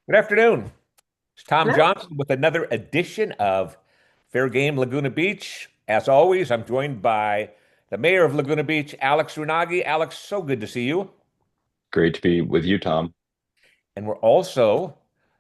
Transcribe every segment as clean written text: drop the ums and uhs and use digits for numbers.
Good afternoon. It's Tom Hello. Johnson with another edition of Fair Game Laguna Beach. As always, I'm joined by the mayor of Laguna Beach, Alex Rounaghi. Alex, so good to see you. Great to be with you, Tom. And we're also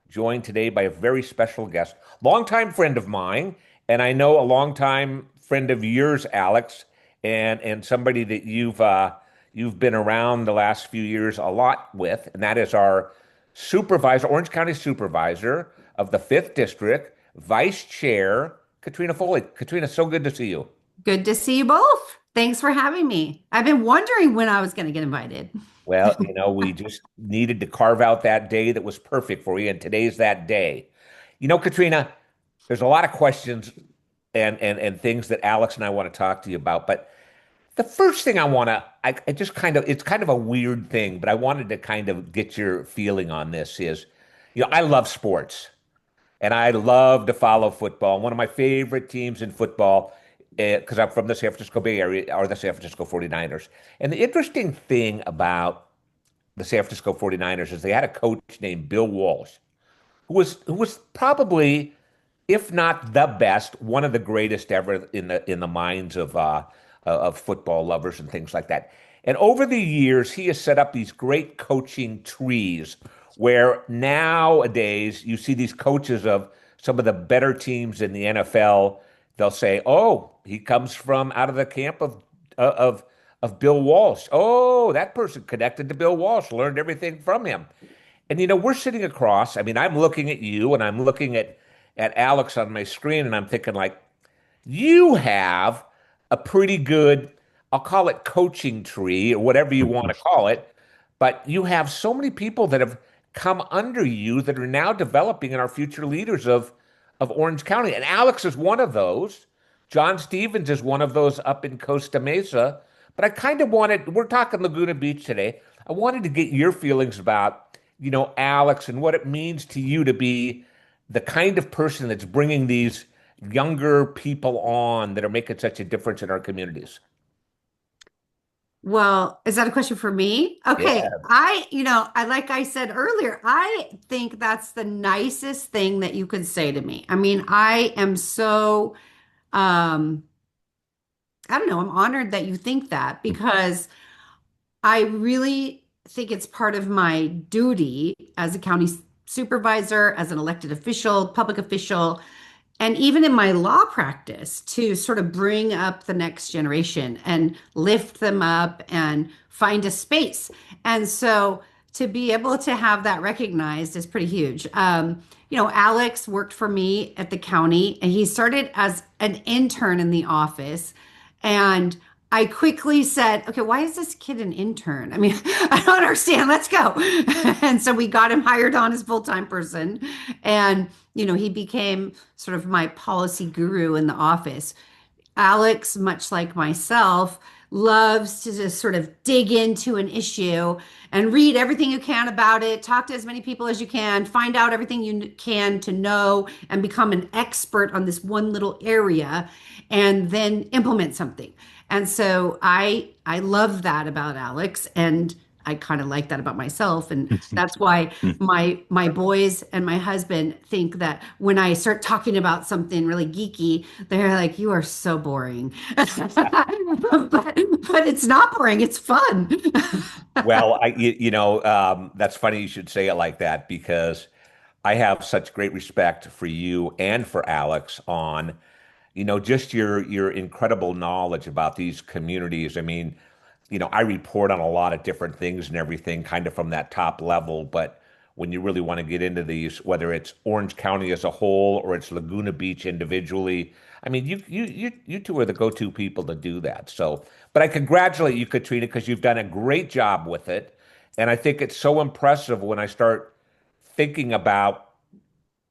joined today by a very special guest, longtime friend of mine, and I know a longtime friend of yours, Alex, and somebody that you've been around the last few years a lot with, and that is our supervisor, Orange County Supervisor of the Fifth District, Vice Chair, Katrina Foley. Katrina, so good to see you. Good to see you both. Thanks for having me. I've been wondering when I was going to get invited. Well, we just needed to carve out that day that was perfect for you, and today's that day. Katrina, there's a lot of questions and things that Alex and I want to talk to you about, but the first thing I just it's kind of a weird thing, but I wanted to kind of get your feeling on this is, I love sports and I love to follow football. One of my favorite teams in football, because I'm from the San Francisco Bay Area, are the San Francisco 49ers. And the interesting thing about the San Francisco 49ers is they had a coach named Bill Walsh, who was probably, if not the best, one of the greatest ever in the minds of football lovers and things like that. And over the years, he has set up these great coaching trees where nowadays you see these coaches of some of the better teams in the NFL. They'll say, "Oh, he comes from out of the camp of Bill Walsh. Oh, that person connected to Bill Walsh, learned everything from him." And we're sitting across. I mean, I'm looking at you and I'm looking at Alex on my screen, and I'm thinking like, you have a pretty good, I'll call it coaching tree or whatever you want to call it, but you have so many people that have come under you that are now developing and are future leaders of Orange County. And Alex is one of those. John Stevens is one of those up in Costa Mesa. But I kind of we're talking Laguna Beach today. I wanted to get your feelings about, Alex and what it means to you to be the kind of person that's bringing these younger people on that are making such a difference in our communities. Well, is that a question for me? Okay. Yeah. Like I said earlier, I think that's the nicest thing that you could say to me. I mean, I am so, um, I don't know, I'm honored that you think that because I really think it's part of my duty as a county supervisor, as an elected official, public official, and even in my law practice to sort of bring up the next generation and lift them up and find a space. And so to be able to have that recognized is pretty huge. Alex worked for me at the county and he started as an intern in the office. And I quickly said, okay, why is this kid an intern? I mean, I don't understand. Let's go. And so we got him hired on as full-time person. And, he became sort of my policy guru in the office. Alex, much like myself, loves to just sort of dig into an issue and read everything you can about it, talk to as many people as you can, find out everything you can to know, and become an expert on this one little area, and then implement something. And so I love that about Alex, and I kind of like that about myself, and that's why my boys and my husband think that when I start talking about something really geeky, they're like, "You are so boring," but it's not boring. It's fun. Well, that's funny you should say it like that because I have such great respect for you and for Alex on, just your incredible knowledge about these communities. I mean, I report on a lot of different things and everything kind of from that top level, but when you really want to get into these, whether it's Orange County as a whole or it's Laguna Beach individually, I mean, you two are the go-to people to do that. So, but I congratulate you, Katrina, because you've done a great job with it. And I think it's so impressive when I start thinking about,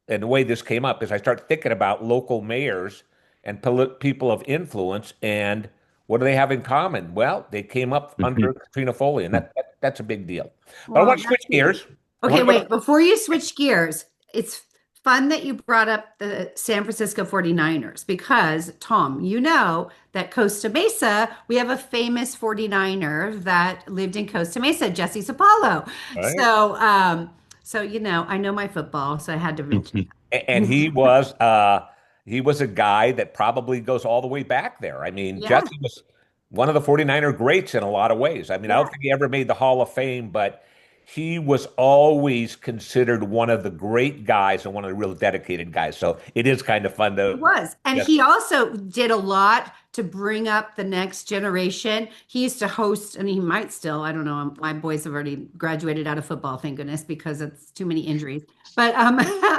and the way this came up is I start thinking about local mayors and people of influence and what do they have in common? Well, they came up under Katrina Foley, and that's a big deal. But I want Well, to that's switch sweet. gears. I want Okay, to go to wait, before you switch gears, it's fun that you brought up the San Francisco 49ers because, Tom, you know that Costa Mesa, we have a famous 49er that lived in Costa Mesa, Jesse Sapalo. right. So, So, I know my football, so I had to mention And that. he was a guy that probably goes all the way back there. I mean, Yeah, Jesse was one of the 49er greats in a lot of ways. I mean, I don't yeah. think he ever made the Hall of Fame, but he was always considered one of the great guys and one of the real dedicated guys. So it is kind of fun He to was. And just he also did a lot to bring up the next generation. He used to host, and he might still, I don't know. My boys have already graduated out of football, thank goodness, because it's too many injuries. But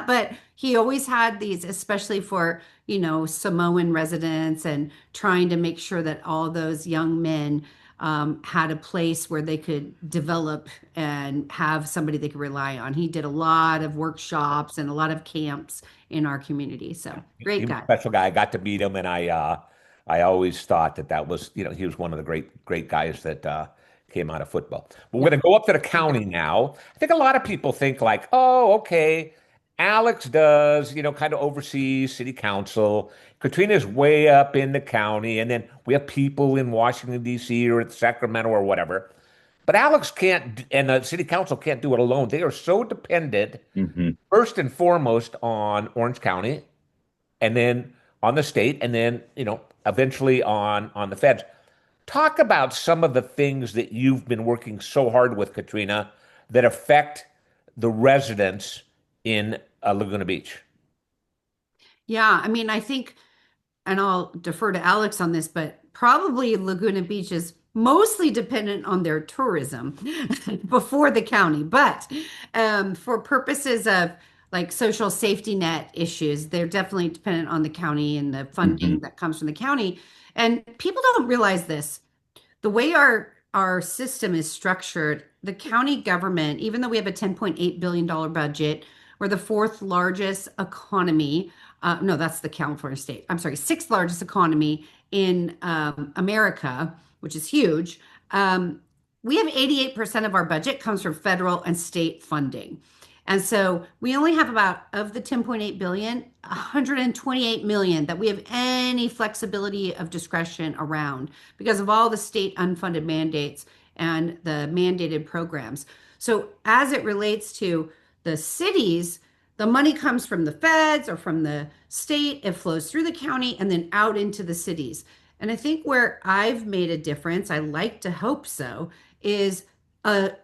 but he always had these, especially for, Samoan residents and trying to make sure that all those young men had a place where they could develop and have somebody they could rely on. He did a lot of workshops and a lot of camps in our community. So he great was a guy. special guy. I got to meet him, and I always thought that was, he was one of the great guys that came out of football. But we're Yeah, going to go up to the great guy. county now. I think a lot of people think like, oh, okay, Alex does, kind of oversees city council. Katrina's way up in the county, and then we have people in Washington, D.C. or at Sacramento or whatever. But Alex can't, and the city council can't do it alone. They are so dependent, Hmm. first and foremost, on Orange County and then on the state, and then eventually on the feds. Talk about some of the things that you've been working so hard with, Katrina, that affect the residents in Laguna Beach. Yeah, I mean, I think, and I'll defer to Alex on this, but probably Laguna Beach is mostly dependent on their tourism before the county. But for purposes of like social safety net issues, they're definitely dependent on the county and the funding Hmm. that comes from the county. And people don't realize this. The way our system is structured, the county government, even though we have a $10.8 billion budget, we're the fourth largest economy. No, that's the California state. I'm sorry, sixth largest economy in America, which is huge. Um, we have 88% of our budget comes from federal and state funding. And so we only have about, of the 10.8 billion, 128 million that we have any flexibility of discretion around because of all the state unfunded mandates and the mandated programs. So as it relates to the cities, the money comes from the feds or from the state, it flows through the county and then out into the cities. And I think where I've made a difference, I like to hope so, is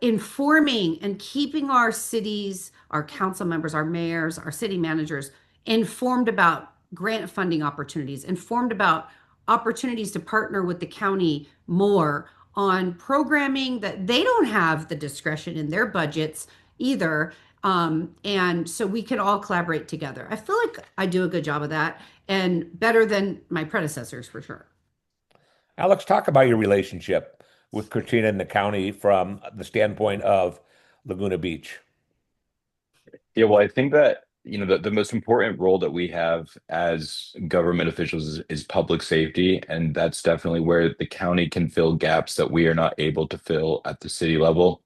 informing and keeping our cities, our council members, our mayors, our city managers informed about grant funding opportunities, informed about opportunities to partner with the county more on programming that they don't have the discretion in their budgets either. And so we can all collaborate together. I feel like I do a good job of that and better than my predecessors for sure. Alex, talk about your relationship with Katrina and the county from the standpoint of Laguna Beach. Yeah, well, I think that, the most important role that we have as government officials is public safety. And that's definitely where the county can fill gaps that we are not able to fill at the city level.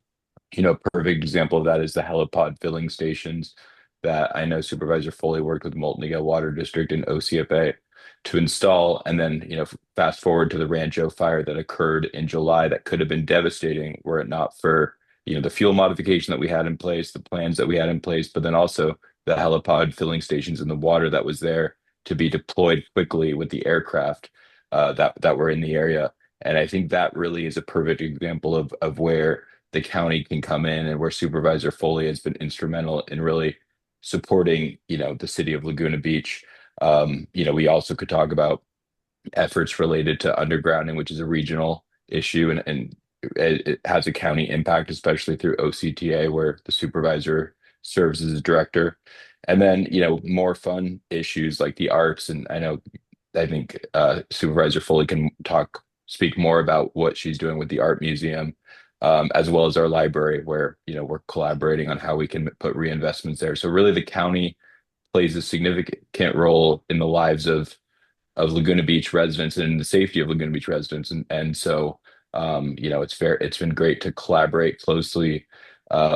A perfect example of that is the helipod filling stations that I know Supervisor Foley worked with Multnomah Water District and OCFA to install. And then, fast forward to the Rancho fire that occurred in July that could have been devastating were it not for, the fuel modification that we had in place, the plans that we had in place, but then also the helipod filling stations and the water that was there to be deployed quickly with the aircraft that were in the area. And I think that really is a perfect example of where the county can come in and where Supervisor Foley has been instrumental in really supporting, the city of Laguna Beach. We also could talk about efforts related to undergrounding, which is a regional issue and it has a county impact, especially through OCTA, where the supervisor serves as a director. And then, more fun issues like the arts. And I think Supervisor Foley can speak more about what she's doing with the art museum, as well as our library, where, we're collaborating on how we can put reinvestments there. So really the county plays a significant role in the lives of Laguna Beach residents and the safety of Laguna Beach residents. And so, it's been great to collaborate closely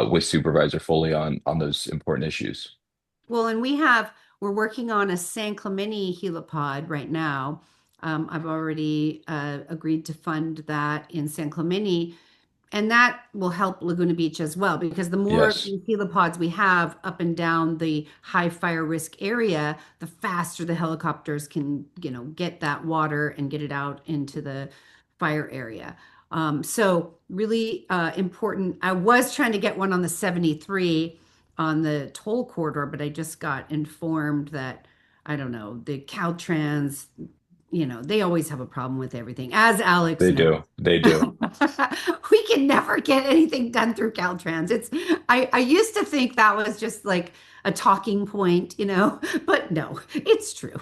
with Supervisor Foley on those important issues. Well, and we're working on a San Clemente helipod right now. I've already agreed to fund that in San Clemente And that will help Laguna Beach as well, because the more Yes, helipods we have up and down the high fire risk area, the faster the helicopters can, get that water and get it out into the fire area. So really important. I was trying to get one on the 73 on the toll corridor, but I just got informed that, I don't know, the Caltrans, they always have a problem with everything, as Alex they knows. do. They do. We can never get anything done through Caltrans. I used to think that was just like a talking point, but no, it's true.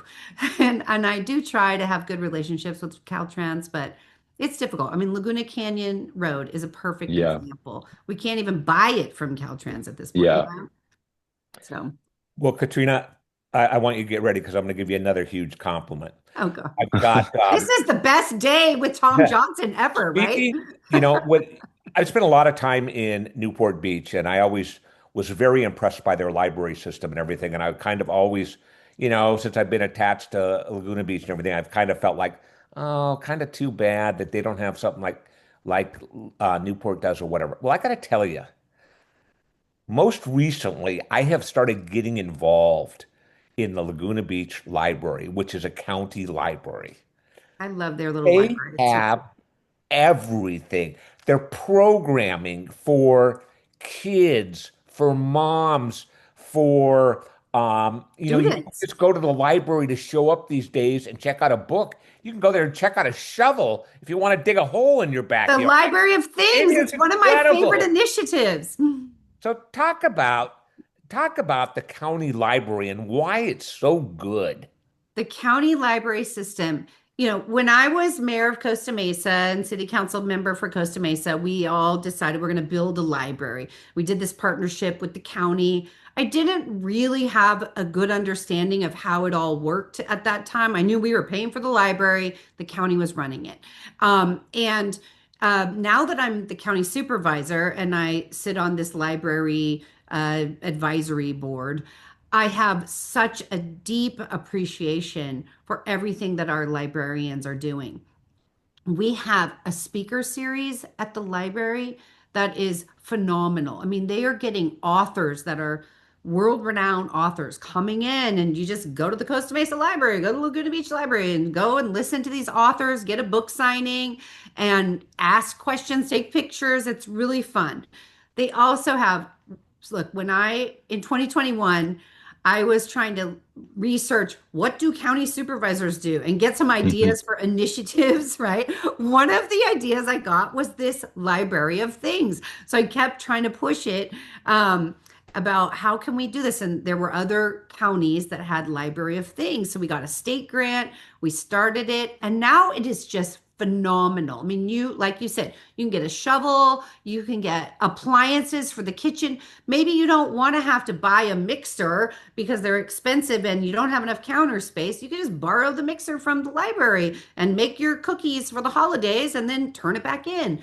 And I do try to have good relationships with Caltrans, but it's difficult. I mean, Laguna Canyon Road is a perfect Yeah. example. We can't even buy it from Caltrans at this point, Yeah. So, Well, Katrina, I want you to get ready because I'm going to give you another huge compliment. oh God. I've got This is the best day with Tom Johnson ever, right? speaking, what I spent a lot of time in Newport Beach, and I always was very impressed by their library system and everything. And I kind of always, since I've been attached to Laguna Beach and everything, I've kind of felt like, oh, kind of too bad that they don't have something like Newport does or whatever. Well, I got to tell you, most recently, I have started getting involved in the Laguna Beach Library, which is a county library. I love their little They library. It's so have everything. They're programming for kids, for moms, for you don't students. just go to the library to show up these days and check out a book. You can go there and check out a shovel if you want to dig a hole in your The backyard. Library of It Things. is It's one of my favorite incredible. initiatives. So talk about the county library and why it's so good. The county library system. When I was mayor of Costa Mesa and city council member for Costa Mesa, we all decided we're going to build a library. We did this partnership with the county. I didn't really have a good understanding of how it all worked at that time. I knew we were paying for the library, the county was running it. And Now that I'm the county supervisor and I sit on this library advisory board, I have such a deep appreciation for everything that our librarians are doing. We have a speaker series at the library that is phenomenal. I mean, they are getting authors that are world-renowned authors coming in, and you just go to the Costa Mesa Library, go to Laguna Beach Library, and go and listen to these authors, get a book signing, and ask questions, take pictures. It's really fun. They also have, look, in 2021, I was trying to research what do county supervisors do and get some ideas for initiatives, right? One of the ideas I got was this library of things. So I kept trying to push it about how can we do this? And there were other counties that had library of things. So we got a state grant, we started it, and now it is just phenomenal. I mean, like you said, you can get a shovel, you can get appliances for the kitchen. Maybe you don't want to have to buy a mixer because they're expensive and you don't have enough counter space. You can just borrow the mixer from the library and make your cookies for the holidays and then turn it back in.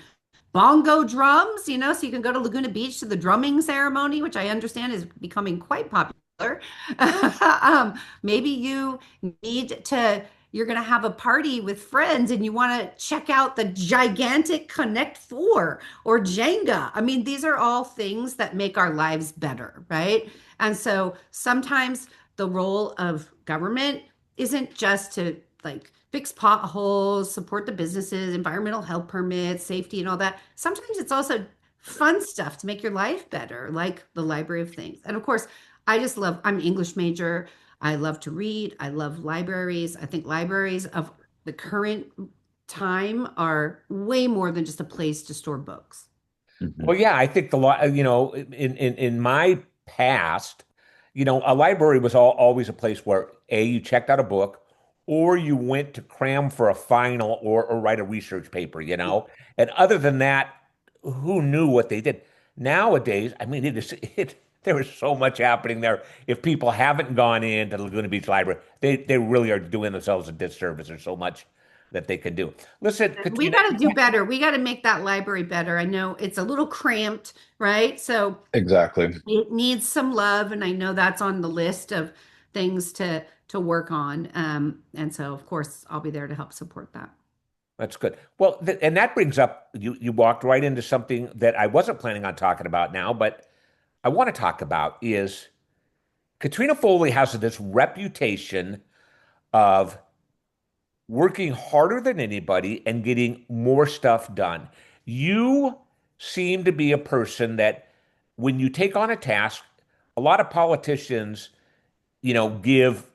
Bongo drums, so you can go to Laguna Beach to the drumming ceremony, which I understand is becoming quite popular. Maybe you're going to have a party with friends and you want to check out the gigantic Connect Four or Jenga. I mean, these are all things that make our lives better, right? And so sometimes the role of government isn't just to like fix potholes, support the businesses, environmental health permits, safety, and all that. Sometimes it's also fun stuff to make your life better, like the Library of Things. And of course, I'm an English major. I love to read. I love libraries. I think libraries of the current time are way more than just a place to store books. Mhm. Well, yeah, I think the law, in my past, a library was always a place where you checked out a book or you went to cram for a final or write a research paper. And other than that, who knew what they did? Nowadays, I mean, there is so much happening there. If people haven't gone into the Laguna Beach Library, they really are doing themselves a disservice. There's so much that they can do. Listen, We Katrina, got to do better. We got to make that library better. I know it's a little cramped, right? So Exactly. it needs some love, and I know that's on the list of things to work on. And so, of course, I'll be there to help support that. That's good. Well, and that brings up you walked right into something that I wasn't planning on talking about now, but I want to talk about is Katrina Foley has this reputation of working harder than anybody and getting more stuff done. You seem to be a person that when you take on a task, a lot of politicians, give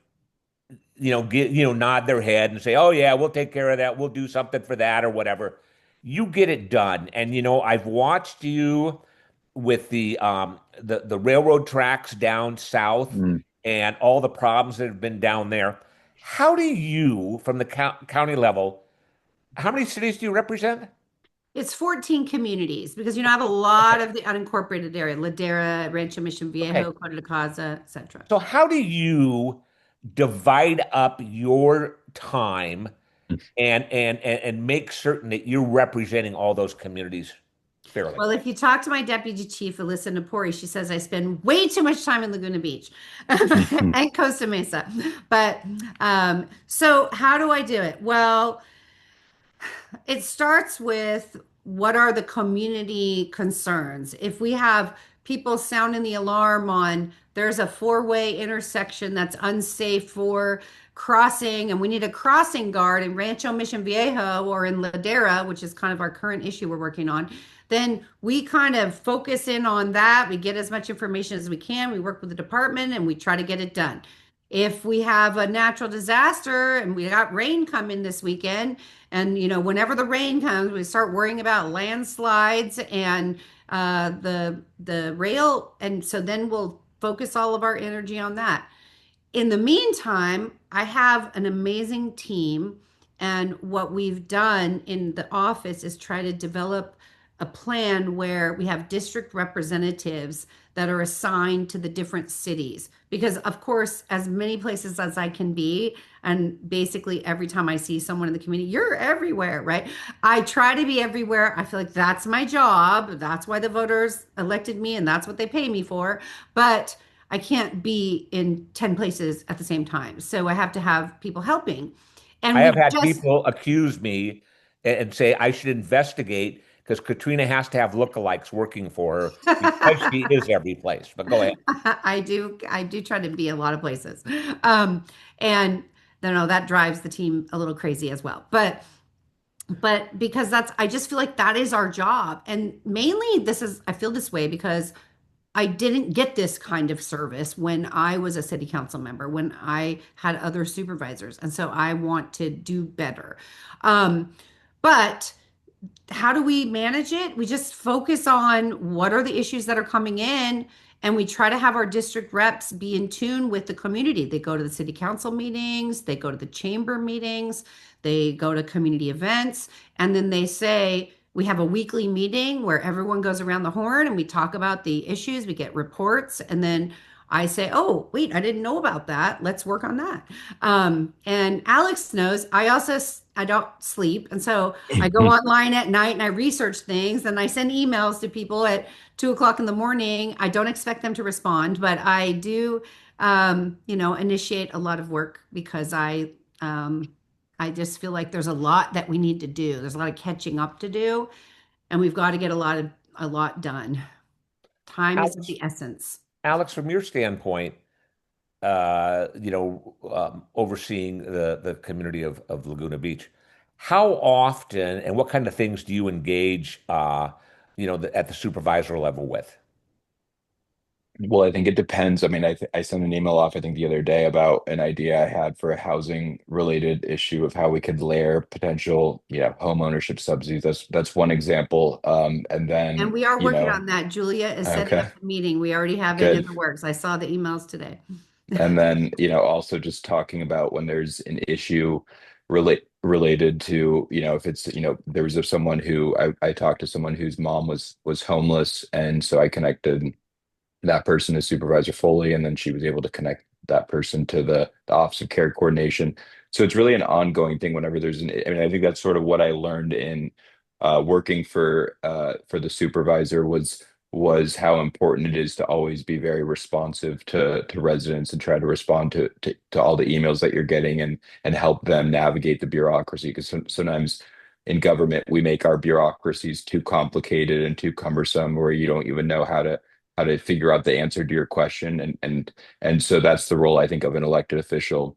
nod their head and say, "Oh yeah, we'll take care of that. We'll do something for that or whatever." You get it done, and I've watched you with the railroad tracks down south Mm. and all the problems that have been down there. How do you, from the county level, how many cities do you represent? It's 14 communities because I have a lot of the unincorporated area, Ladera, Rancho Mission Okay, Viejo, Corte de Caza, etc. so how do you divide up your time and make certain that you're representing all those communities fairly? Well, if you talk to my deputy chief, Alyssa Napori, she says I spend way too much time in Laguna Beach and Costa Mesa. But so how do I do it? Well, it starts with what are the community concerns? If we have people sounding the alarm on there's a four-way intersection that's unsafe for crossing, and we need a crossing guard in Rancho Mission Viejo or in Ladera, which is kind of our current issue we're working on, then we kind of focus in on that. We get as much information as we can. We work with the department and we try to get it done. If we have a natural disaster and we got rain coming this weekend, and whenever the rain comes, we start worrying about landslides and the rail, and so then we'll focus all of our energy on that. In the meantime, I have an amazing team, and what we've done in the office is try to develop a plan where we have district representatives that are assigned to the different cities. Because, of course, as many places as I can be, and basically every time I see someone in the community, you're everywhere, right? I try to be everywhere. I feel like that's my job. That's why the voters elected me, and that's what they pay me for. But I can't be in 10 places at the same time. So I have to have people helping. I And have we had just people accuse me and say I should investigate because Katrina has to have lookalikes working for her because she is every place. But go ahead. I do try to be a lot of places. Um, and that drives the team a little crazy as well. But because I just feel like that is our job. And mainly I feel this way because I didn't get this kind of service when I was a city council member, when I had other supervisors. And so I want to do better. Um, but how do we manage it? We just focus on what are the issues that are coming in, and we try to have our district reps be in tune with the community. They go to the city council meetings, they go to the chamber meetings, they go to community events, and then they say, we have a weekly meeting where everyone goes around the horn and we talk about the issues, we get reports, and then I say, oh, wait, I didn't know about that. Let's work on that. And Alex knows I don't sleep. And so I go online at night and I research things and I send emails to people at 2 o'clock in the morning. I don't expect them to respond, but I do, initiate a lot of work because I just feel like there's a lot that we need to do. There's a lot of catching up to do, and we've got to get a lot done. Time is of Alex, the essence. Alex, from your standpoint, overseeing the community of Laguna Beach, how often and what kind of things do you engage, at the supervisor level with? Well, I think it depends. I mean, I sent an email off, I think the other day about an idea I had for a housing related issue of how we could layer potential, home ownership subsidies. That's one example. And And then, we are working on that. Julia is setting okay, up the meeting. We already have it in good. the works. I saw the emails today. And then, also just talking about when there's an issue related to, if it's, there was someone who I talked to someone whose mom was homeless, and so I connected that person to Supervisor Foley, and then she was able to connect that person to the Office of Care Coordination. So it's really an ongoing thing whenever there's I mean, I think that's sort of what I learned in working for the supervisor was how important it is to always be very responsive to residents and try to respond to all the emails that you're getting and help them navigate the bureaucracy because sometimes in government we make our bureaucracies too complicated and too cumbersome, where you don't even know how to figure out the answer to your question. And so that's the role I think of an elected official,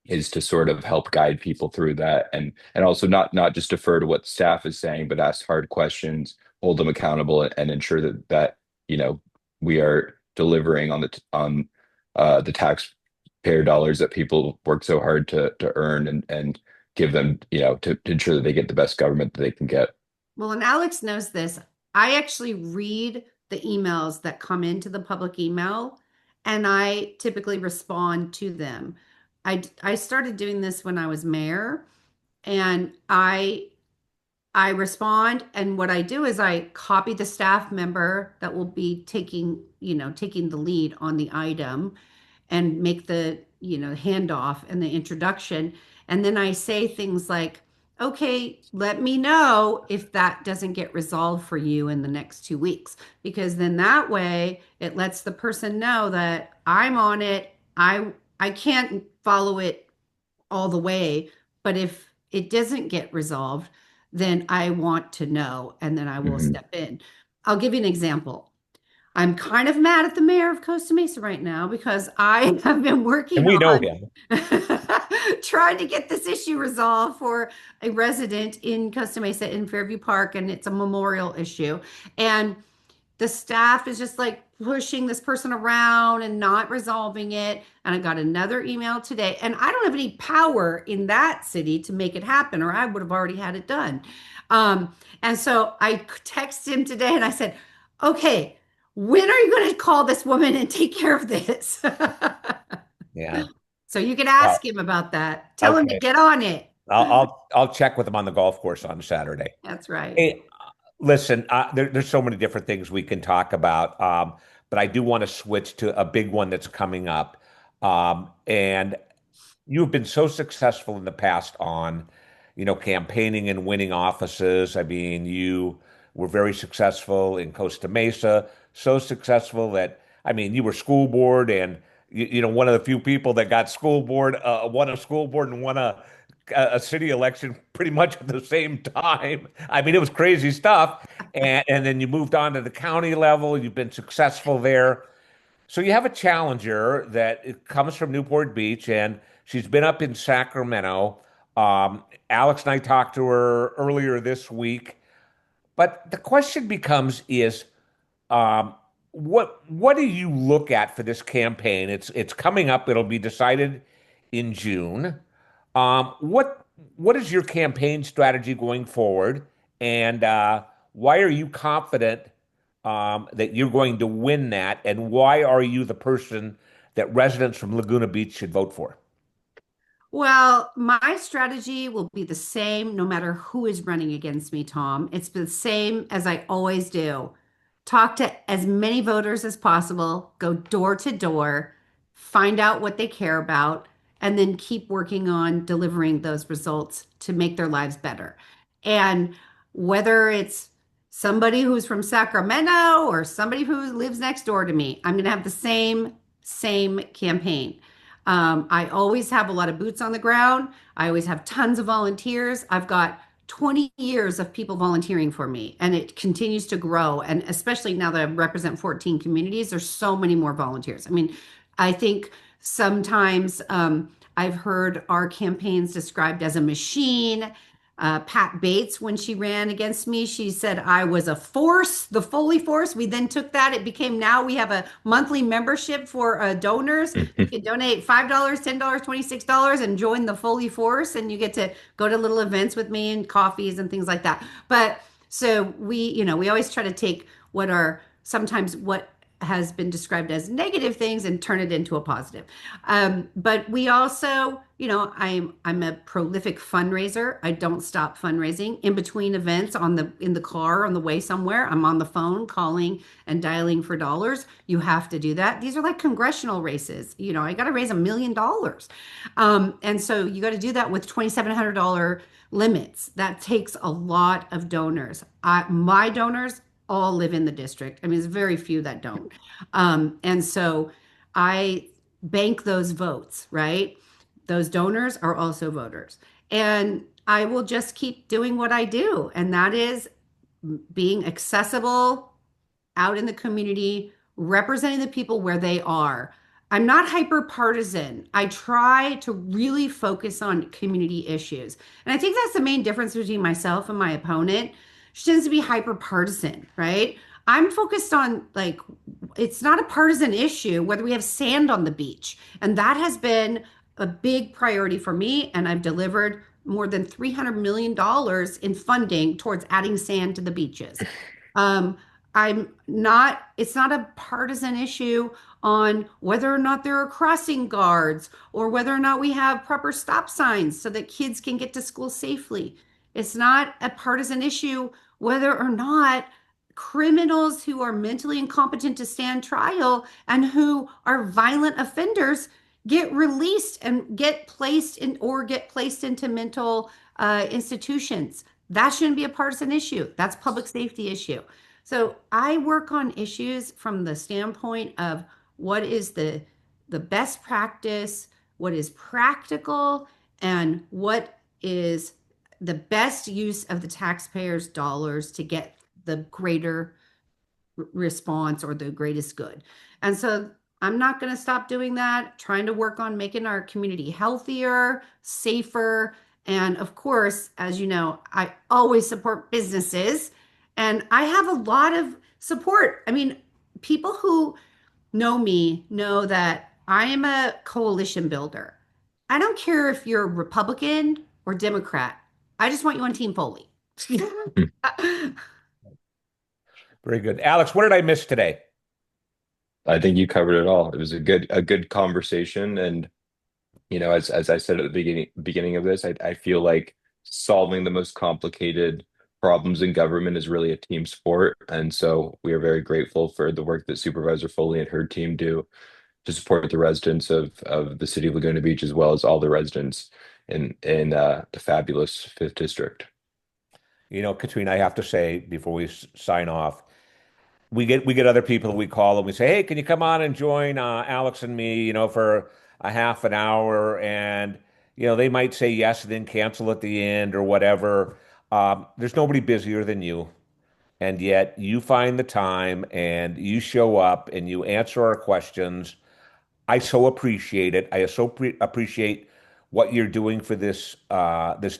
is to sort of help guide people through that, and also not just defer to what staff is saying, but ask hard questions, hold them accountable, and ensure that you know we are delivering on the taxpayer dollars that people work so hard to earn, and give them, to ensure that they get the best government that they can get. Well, and Alex knows this. I actually read the emails that come into the public email, and I typically respond to them. I started doing this when I was mayor, and I respond, and what I do is I copy the staff member that will be taking the lead on the item, and make the handoff and the introduction. And then I say things like, okay, let me know if that doesn't get resolved for you in the next 2 weeks, because then that way it lets the person know that I'm on it. I can't follow it all the way, but if it doesn't get resolved, then I want to know, and then I will Mhm. step in. I'll give you an example. I'm kind of mad at the mayor of Costa Mesa right now because I have been And working we know on him. trying to get this issue resolved for a resident in Costa Mesa in Fairview Park, and it's a memorial issue. And the staff is just like pushing this person around and not resolving it. And I got another email today, and I don't have any power in that city to make it happen, or I would have already had it done. And so I texted him today and I said, okay, when are you going to call this woman and take care of this? Yeah. So you can Well, ask him about that. Tell him to okay. get on it. I'll check with him on the golf course on Saturday. That's right. Hey, listen, there's so many different things we can talk about, but I do want to switch to a big one that's coming up. And you've been so successful in the past on, campaigning and winning offices. I mean, you were very successful in Costa Mesa, so successful that, I mean, you were school board and one of the few people that got school board, won a school board and won a city election pretty much at the same time. I mean, it was crazy stuff. And then you moved on to the county level. You've been successful there. So you have a challenger that comes from Newport Beach, and she's been up in Sacramento. Alex and I talked to her earlier this week, but the question becomes is um, what do you look at for this campaign? It's coming up. It'll be decided in June. What is your campaign strategy going forward, and why are you confident that you're going to win that, and why are you the person that residents from Laguna Beach should vote for? Well, my strategy will be the same no matter who is running against me, Tom. It's the same as I always do. Talk to as many voters as possible, go door to door, find out what they care about, and then keep working on delivering those results to make their lives better. And whether it's somebody who's from Sacramento or somebody who lives next door to me, I'm going to have the same campaign. I always have a lot of boots on the ground. I always have tons of volunteers. I've got 20 years of people volunteering for me, and it continues to grow. And especially now that I represent 14 communities, there's so many more volunteers. I mean, I think sometimes I've heard our campaigns described as a machine. Pat Bates, when she ran against me, she said I was a force, the Foley force. We then took that. It became now we have a monthly membership for donors. You can donate $5, $10, $26 and join the Foley force, and you get to go to little events with me and coffees and things like that. But so we always try to take what are sometimes what has been described as negative things and turn it into a positive. But we also, I'm a prolific fundraiser. I don't stop fundraising in between events in the car on the way somewhere. I'm on the phone calling and dialing for dollars. You have to do that. These are like congressional races. I got to raise $1 million. And so you got to do that with $2,700 limits. That takes a lot of donors. My donors all live in the district. I mean, there's very few that don't. And so I bank those votes, right? Those donors are also voters. And I will just keep doing what I do, and that is being accessible out in the community, representing the people where they are. I'm not hyper partisan. I try to really focus on community issues. And I think that's the main difference between myself and my opponent. She tends to be hyper partisan, right? I'm focused on like, it's not a partisan issue whether we have sand on the beach. And that has been a big priority for me. And I've delivered more than $300 million in funding towards adding sand to the beaches. Um, it's not a partisan issue on whether or not there are crossing guards or whether or not we have proper stop signs so that kids can get to school safely. It's not a partisan issue whether or not criminals who are mentally incompetent to stand trial and who are violent offenders get released and get placed into mental institutions. That shouldn't be a partisan issue. That's public safety issue. So I work on issues from the standpoint of what is the best practice, what is practical, and what is the best use of the taxpayers' dollars to get the greater response or the greatest good. And so I'm not going to stop doing that, trying to work on making our community healthier, safer. And of course, as you know, I always support businesses and I have a lot of support. I mean, people who know me know that I am a coalition builder. I don't care if you're Republican or Democrat. I just want you on Team Foley. Very good. Alex, what did I miss today? I think you covered it all. It was a good conversation, and as I said at the beginning of this, I feel like solving the most complicated problems in government is really a team sport, and so we are very grateful for the work that Supervisor Foley and her team do to support the residents of the city of Laguna Beach as well as all the residents in the fabulous Fifth District. Katrina, I have to say before we sign off, we get other people that we call and we say, hey, can you come on and join Alex and me, for a half an hour? And they might say yes and then cancel at the end or whatever. There's nobody busier than you, and yet you find the time and you show up and you answer our questions. I so appreciate it. I so appreciate what you're doing for this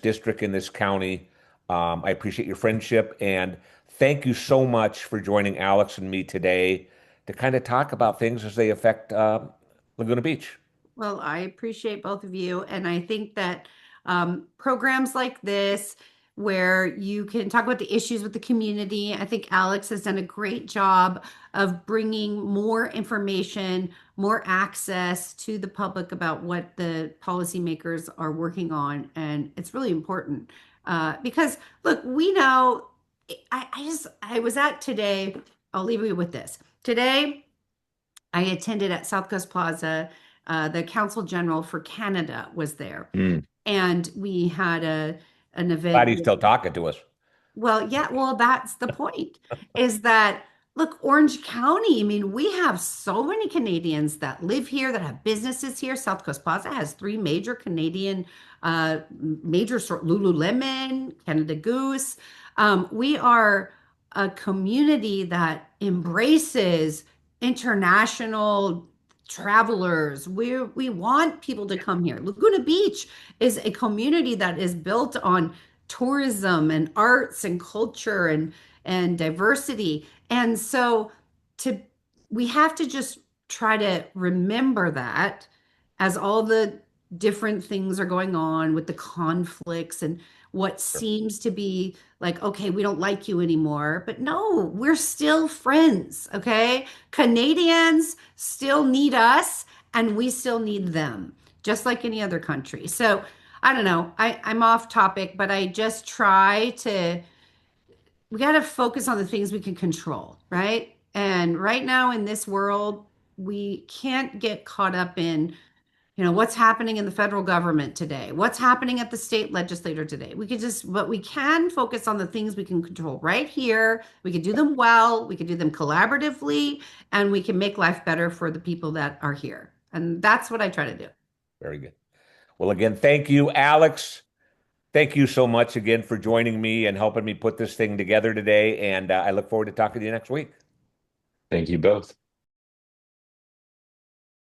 district in this county. I appreciate your friendship and thank you so much for joining Alex and me today to kind of talk about things as they affect Laguna Beach. Well, I appreciate both of you. And I think that programs like this, where you can talk about the issues with the community, I think Alex has done a great job of bringing more information, more access to the public about what the policymakers are working on. And it's really important because, look, we know, I was at today, I'll leave you with this. Today, I attended at South Coast Plaza. The Council General for Canada was there, Mm. and we had an Glad event. he's still talking to us. Well, yeah, well, that's the point, is that look, Orange County, I mean, we have so many Canadians that live here, that have businesses here. South Coast Plaza has three major Canadian major sort Lululemon, Canada Goose. We are a community that embraces international travelers. We want people to come here. Laguna Beach is a community that is built on tourism and arts and culture and diversity. And so to we have to just try to remember that as all the different things are going on with the conflicts and what seems to be like, okay, we don't like you anymore. But no, we're still friends, okay? Canadians still need us and we still need them, just like any other country. So I don't know. I'm off topic, but I just try to, we got to focus on the things we can control, right? And right now in this world, we can't get caught up in, what's happening in the federal government today, what's happening at the state legislature today. But we can focus on the things we can control right here. We can do them well, we can do them collaboratively, and we can make life better for the people that are here. And that's what I try to do. Very good. Well, again, thank you, Alex. Thank you so much again for joining me and helping me put this thing together today. And I look forward to talking to you next week. Thank you both.